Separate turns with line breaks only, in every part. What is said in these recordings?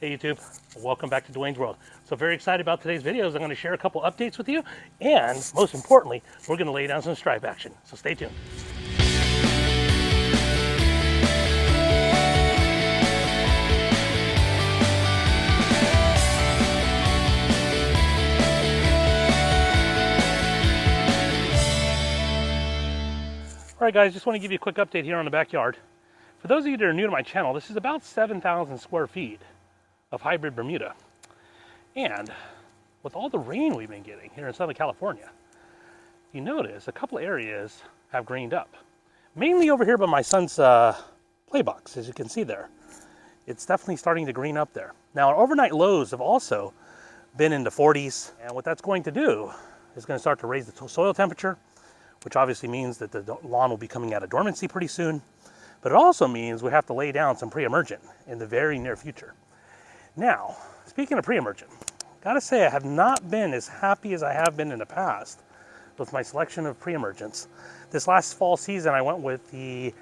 Hey YouTube, welcome back to Dwayne's World. So very excited about today's videos. I'm going to share a couple updates with you, and most importantly, we're going to lay down some stripe action. So stay tuned. All right guys, just want to give you a quick update here on the backyard. For those of you that are new to my channel, this is about 7,000 square feet of hybrid Bermuda. And with all the rain we've been getting here in Southern California, you notice a couple areas have greened up. Mainly over here by my son's play box, as you can see there. It's definitely starting to green up there. Now our overnight lows have also been in the 40s, and what that's going to do is going to start to raise the soil temperature, which obviously means that the lawn will be coming out of dormancy pretty soon. But it also means we have to lay down some pre-emergent in the very near future. Now, speaking of pre-emergent, gotta say I have not been as happy as I have been in the past with my selection of pre-emergents. This last fall season I went with the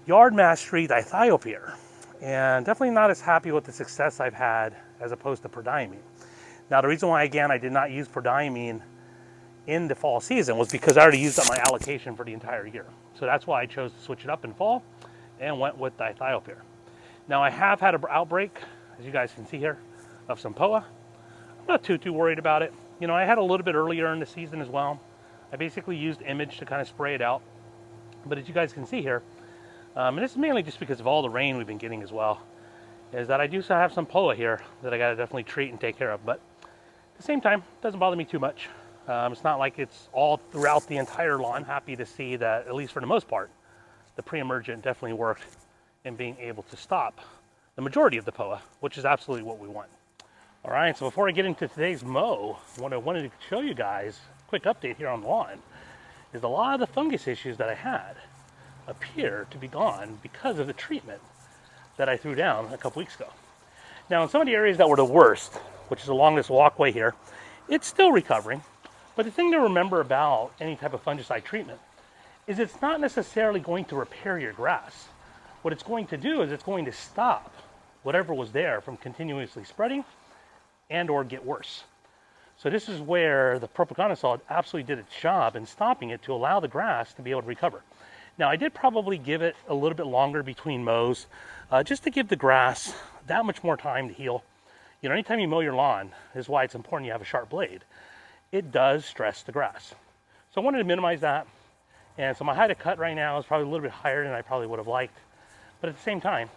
Yard Mastery dithiopyr, and definitely not as happy with the success I've had as opposed to prodiamine. Now the reason why again I did not use prodiamine in the fall season was because I already used up my allocation for the entire year. So that's why I chose to switch it up in fall and went with dithiopyr. Now I have had an outbreak, as you guys can see here, of some POA. I'm not too worried about it. You know, I had a little bit earlier in the season as well. I basically used Image to kind of spray it out. But as you guys can see here, and this is mainly just because of all the rain we've been getting as well, is that I do have some POA here that I gotta definitely treat and take care of. But at the same time, it doesn't bother me too much. It's not like it's all throughout the entire lawn. I'm happy to see that, at least for the most part, the pre-emergent definitely worked in being able to stop the majority of the POA, which is absolutely what we want. All right, so before I get into today's mow, what I wanted to show you guys, a quick update here on the lawn, is a lot of the fungus issues that I had appear to be gone because of the treatment that I threw down a couple weeks ago. Now, in some of the areas that were the worst, which is along this walkway here, it's still recovering. But the thing to remember about any type of fungicide treatment is it's not necessarily going to repair your grass. What it's going to do is it's going to stop whatever was there from continuously spreading and or get worse. So this is where the Propiconazole absolutely did its job in stopping it to allow the grass to be able to recover. Now I did probably give it a little bit longer between mows, just to give the grass that much more time to heal. You know, anytime you mow your lawn, this is why it's important you have a sharp blade. It does stress the grass. So I wanted to minimize that. And so my height of cut right now is probably a little bit higher than I probably would have liked. But at the same time,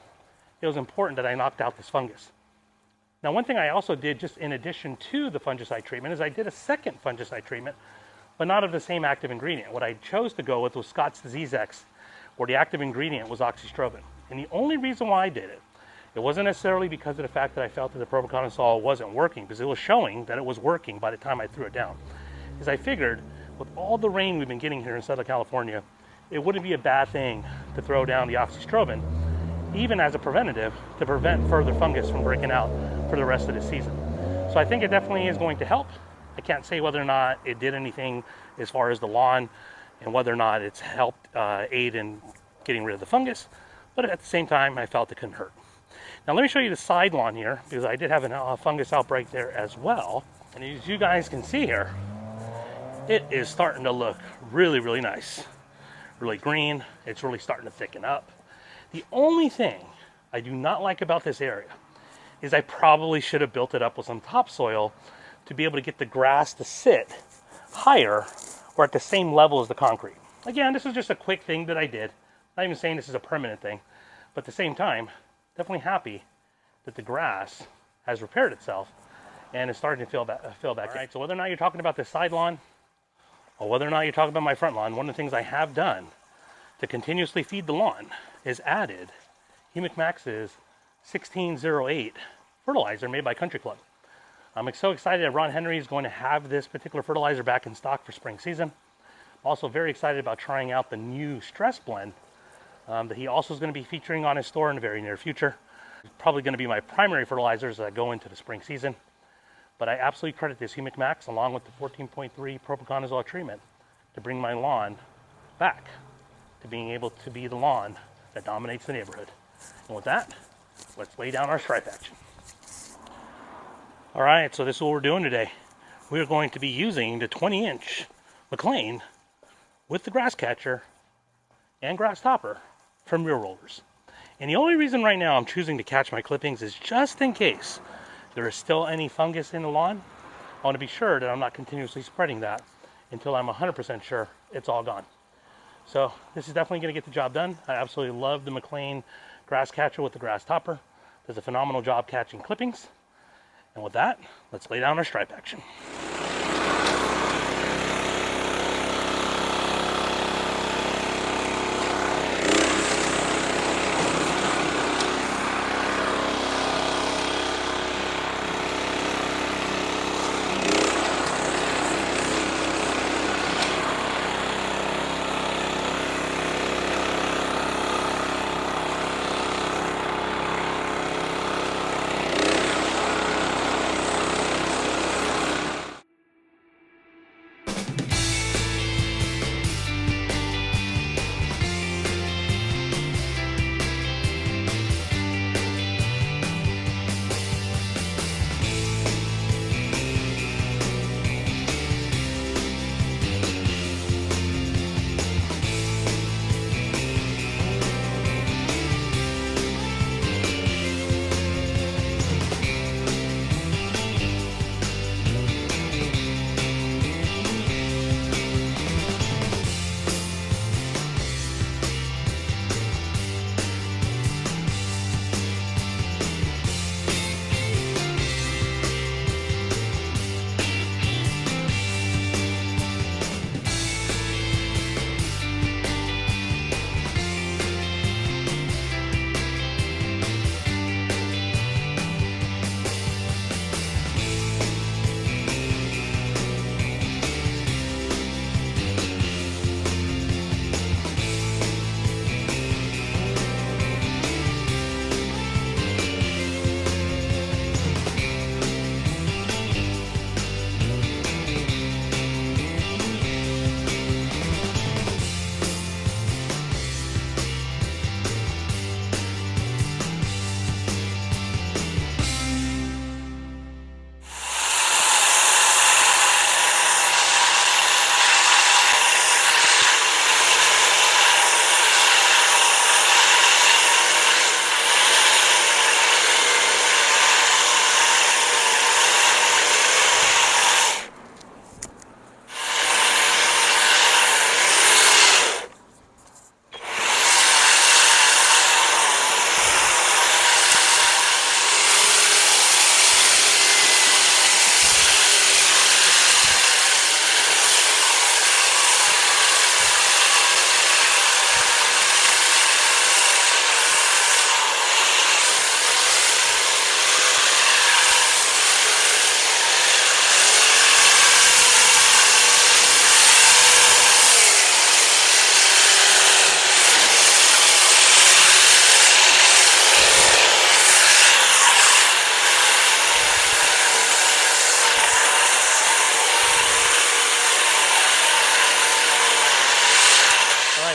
it was important that I knocked out this fungus. Now, one thing I also did just in addition to the fungicide treatment is I did a second fungicide treatment, but not of the same active ingredient. What I chose to go with was Scott's Disease X, where the active ingredient was oxystrobin. And the only reason why I did it, it wasn't necessarily because of the fact that I felt that the Propiconazole wasn't working, because it was showing that it was working by the time I threw it down. Because I figured, with all the rain we've been getting here in Southern California, it wouldn't be a bad thing to throw down the oxystrobin, even as a preventative, to prevent further fungus from breaking out for the rest of the season. So I think it definitely is going to help. I can't say whether or not it did anything as far as the lawn, and whether or not it's helped aid in getting rid of the fungus, but at the same time, I felt it couldn't hurt. Now let me show you the side lawn here, because I did have a fungus outbreak there as well. And as you guys can see here, it is starting to look really, really nice. Really green, it's really starting to thicken up. The only thing I do not like about this area is I probably should have built it up with some topsoil to be able to get the grass to sit higher or at the same level as the concrete. Again, this is just a quick thing that I did. Not even saying this is a permanent thing, but at the same time, definitely happy that the grass has repaired itself and is starting to fill back in. All right, so whether or not you're talking about this side lawn or whether or not you're talking about my front lawn, one of the things I have done to continuously feed the lawn is added Humic Max's 1608 fertilizer made by Country Club. I'm so excited that Ron Henry is going to have this particular fertilizer back in stock for spring season. I'm also very excited about trying out the new Stress Blend that he also is going to be featuring on his store in the very near future. It's probably going to be my primary fertilizers as I go into the spring season. But I absolutely credit this Humic Max along with the 14.3 Propiconazole treatment to bring my lawn back to being able to be the lawn that dominates the neighborhood. And with that, let's lay down our stripe action. Alright, so this is what we're doing today. We're going to be using the 20-inch Mclane with the grass catcher and grass topper from reel rollers. And the only reason right now I'm choosing to catch my clippings is just in case there is still any fungus in the lawn. I want to be sure that I'm not continuously spreading that until I'm 100% sure it's all gone. So this is definitely going to get the job done. I absolutely love the Mclane grass catcher with the grass topper. Does a phenomenal job catching clippings. And with that, let's lay down our stripe action.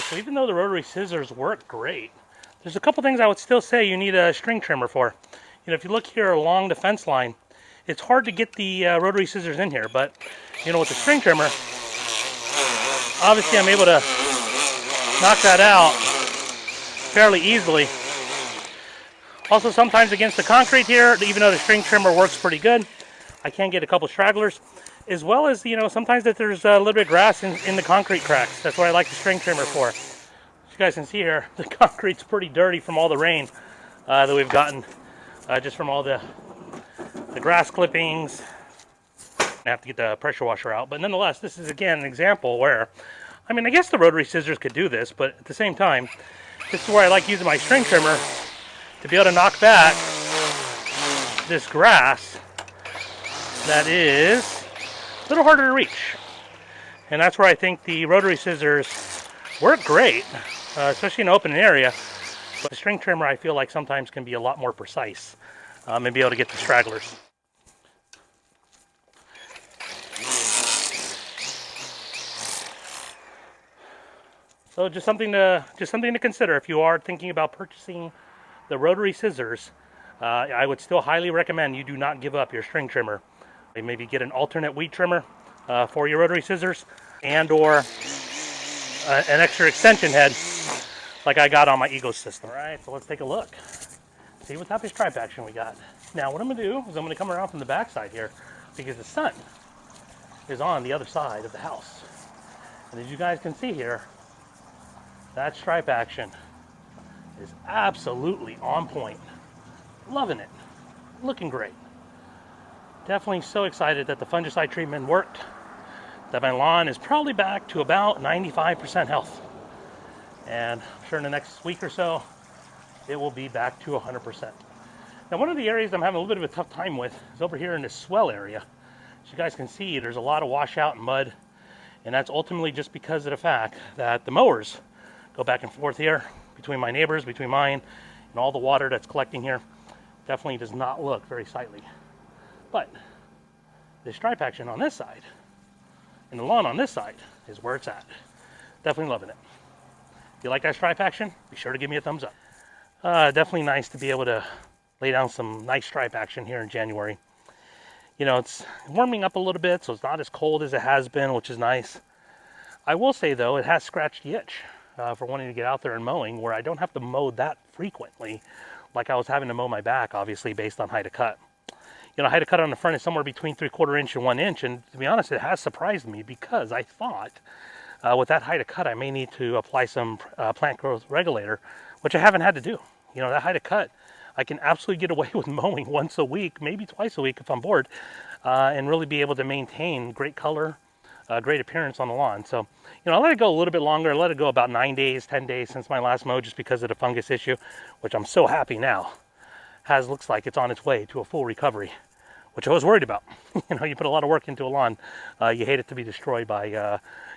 So even though the rotary scissors work great, there's a couple things I would still say you need a string trimmer for. You know, if you look here along the fence line, it's hard to get the rotary scissors in here, but you know, with the string trimmer, obviously I'm able to knock that out fairly easily. Also, sometimes against the concrete here, even though the string trimmer works pretty good, I can get a couple stragglers, as well as, you know, sometimes that there's a little bit of grass in the concrete cracks. That's what I like the string trimmer for. As you guys can see here, the concrete's pretty dirty from all the rain that we've gotten, just from all the grass clippings. I have to get the pressure washer out, but nonetheless, this is again an example where, I mean, I guess the rotary scissors could do this, but at the same time, this is where I like using my string trimmer to be able to knock back this grass that is a little harder to reach. And that's where I think the rotary scissors work great, especially in an open area. But the string trimmer, I feel like sometimes can be a lot more precise and be able to get the stragglers. So just something to consider if you are thinking about purchasing the rotary scissors I would still highly recommend you do not give up your string trimmer. Maybe get an alternate weed trimmer for your rotary scissors, and or an extra extension head like I got on my Ego system. All right, so let's take a look. See what type of stripe action we got. Now what I'm gonna do is I'm gonna come around from the back side here because the sun is on the other side of the house. And as you guys can see here, that stripe action is absolutely on point. Loving it, looking great. Definitely so excited that the fungicide treatment worked, that my lawn is probably back to about 95% health. And I'm sure in the next week or so, it will be back to 100%. Now, one of the areas I'm having a little bit of a tough time with is over here in this swell area. As you guys can see, there's a lot of washout and mud, and that's ultimately just because of the fact that the mowers go back and forth here between my neighbors, between mine, and all the water that's collecting here. Definitely does not look very sightly. But the stripe action on this side and the lawn on this side is where it's at. Definitely loving it. If you like that stripe action, be sure to give me a thumbs up. Definitely nice to be able to lay down some nice stripe action here in January. You know, it's warming up a little bit, so it's not as cold as it has been, which is nice. I will say, though, it has scratched the itch for wanting to get out there and mowing, where I don't have to mow that frequently like I was having to mow my back, obviously, based on height of cut. You know, height of cut on the front is somewhere between 3/4 inch and 1 inch, and to be honest, it has surprised me because I thought with that height of cut, I may need to apply some plant growth regulator, which I haven't had to do. You know, that height of cut, I can absolutely get away with mowing once a week, maybe twice a week if I'm bored, and really be able to maintain great color, great appearance on the lawn. So, you know, I let it go a little bit longer. I let it go about 9 days, 10 days since my last mow, just because of the fungus issue, which I'm so happy now looks like it's on its way to a full recovery, which I was worried about. You know, you put a lot of work into a lawn, you hate it to be destroyed by,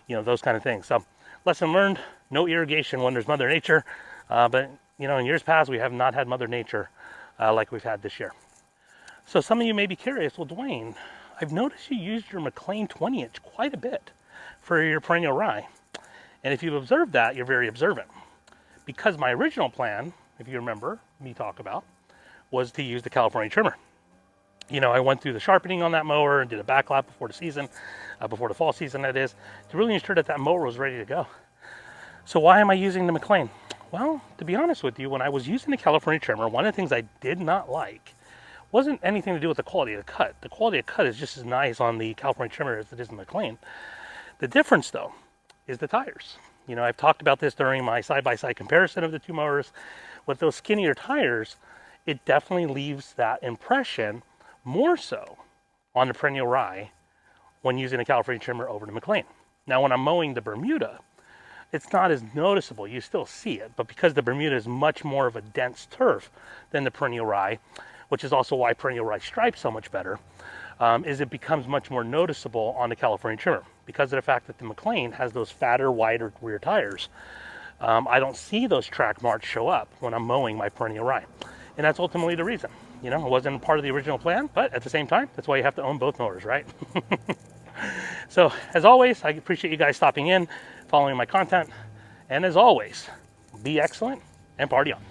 you know, those kind of things. So, lesson learned: no irrigation when there's Mother Nature. But you know, in years past, we have not had Mother Nature like we've had this year. So some of you may be curious, well, Dwayne, I've noticed you used your Mclane 20-inch quite a bit for your perennial rye. And if you've observed that, you're very observant. Because my original plan, if you remember me talk about, was to use the California trimmer. You know, I went through the sharpening on that mower and did a back lap before the season, before the fall season that is, to really ensure that that mower was ready to go. So why am I using the Mclane? Well, to be honest with you, when I was using the California trimmer, one of the things I did not like wasn't anything to do with the quality of the cut. The quality of cut is just as nice on the California trimmer as it is in the Mclane. The difference, though, is the tires. You know, I've talked about this during my side-by-side comparison of the two mowers. With those skinnier tires, it definitely leaves that impression more so on the perennial rye when using a California trimmer over the Mclane. Now, when I'm mowing the Bermuda, it's not as noticeable. You still see it, but because the Bermuda is much more of a dense turf than the perennial rye, which is also why perennial rye stripes so much better, is it becomes much more noticeable on the California trimmer because of the fact that the Mclane has those fatter, wider rear tires. I don't see those track marks show up when I'm mowing my perennial rye, and that's ultimately the reason. You know, it wasn't part of the original plan, but at the same time, that's why you have to own both mowers, right? So, as always, I appreciate you guys stopping in, following my content, and as always, be excellent and party on.